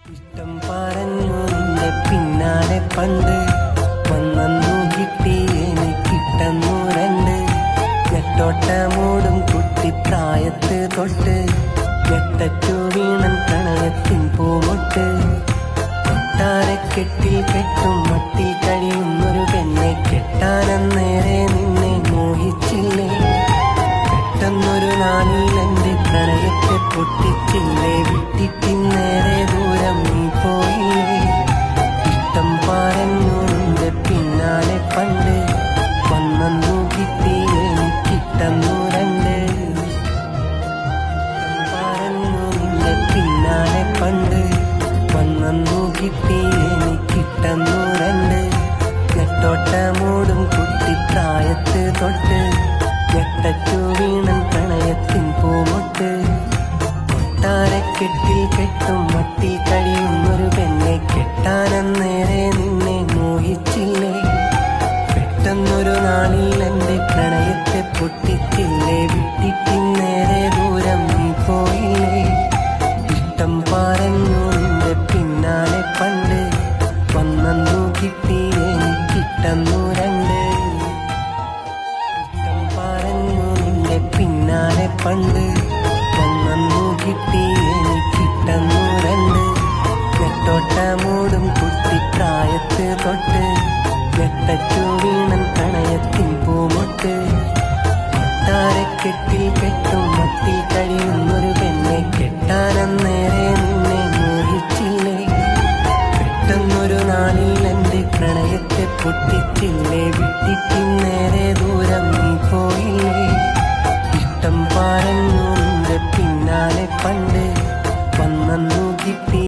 ഇഷ്ടം പറഞ്ഞു നിന്റെ പിന്നാലെ പണ്ട് വന്നു കിട്ടി എനിക്കിട്ടെന്നു രണ്ട് ഞെട്ടോട്ടമൂടും കുട്ടിപ്രായത്ത് തൊട്ട് ഞെട്ടറ്റു വീണൻ പ്രണയത്തിൻ പൂമൊട്ട് കൊട്ടാരക്കെട്ടിൽ കെട്ടും മട്ടിൽ കഴിയുന്നൊരു പെണ്ണെ കെട്ടാനന്നേരെ നിന്നെ മോഹിച്ചില്ലേ പെട്ടെന്നൊരു നാളിൽ എന്റെ പ്രണയത്തെ പൊട്ടിച്ചില്ലേ വിട്ടിട്ടിന്നേരെ ദൂരം നീ പോയില്ലേ ഇഷ്ടം പറഞ്ഞു നിന്റെ പിന്നാലെ പണ്ട് വന്നു കിട്ടി എനിക്കിട്ടെന്നു രണ്ട് ഇഷ്ടം പറഞ്ഞു നിന്റെ പിന്നാലെ പണ്ട് വന്നു കിട്ടി എനിക്കിട്ടെന്നു രണ്ട് നെട്ടോട്ടമൂടും കുട്ടിപ്രായത്ത് തൊട്ട് ഞെട്ടറ്റു വീണൻ പ്രണയത്തിൻ പൂമൊട്ട് കൊട്ടാരക്കെട്ടിൽ കെട്ടും മട്ടിൽ കഴിയുന്നൊരു പെണ്ണെ കെട്ടാനന്നേരെ നിന്നെ മോഹിച്ചില്ലേ പെട്ടെന്നൊരു നാളിൽ എന്റെ പ്രണയത്തെ പൊട്ടിച്ചില്ലേ വിട്ടിട്ടിന്നേരെ ദൂരം നീ പോയില്ലേ ഇഷ്ടം പറഞ്ഞു